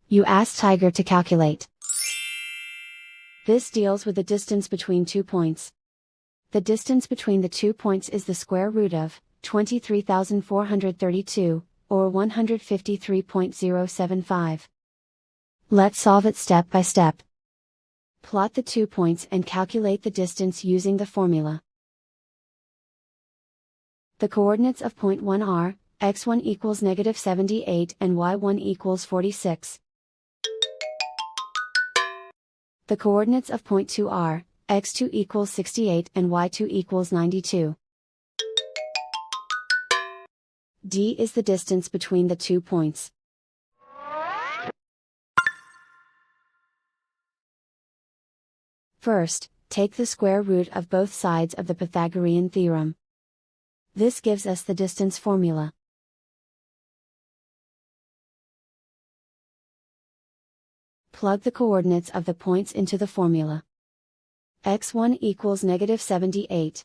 You ask Tiger to calculate. This deals with the distance between 2 points. The distance between the 2 points is the square root of 23,432, or 153.075. Let's solve it step by step. Plot the 2 points and calculate the distance using the formula. The coordinates of point 1 are, x1 equals -78 and y1 equals 46. The coordinates of point 2 are, x2 equals 68 and y2 equals 92. D is the distance between the 2 points. First, take the square root of both sides of the Pythagorean theorem. This gives us the distance formula. Plug the coordinates of the points into the formula. x1 equals -78.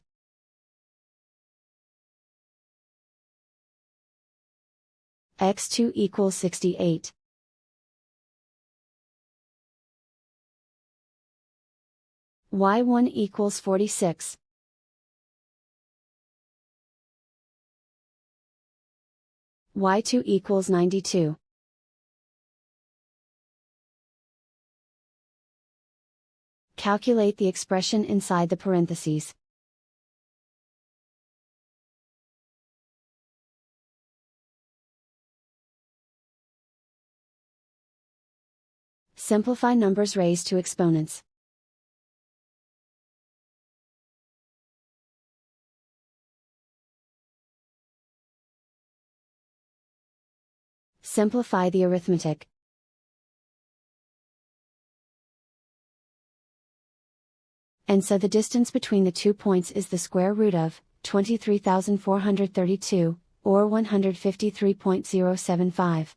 x2 equals 68. y1 equals 46. y2 equals 92. Calculate the expression inside the parentheses. Simplify numbers raised to exponents. Simplify the arithmetic. And so the distance between the 2 points is the square root of 23,432, or 153.075.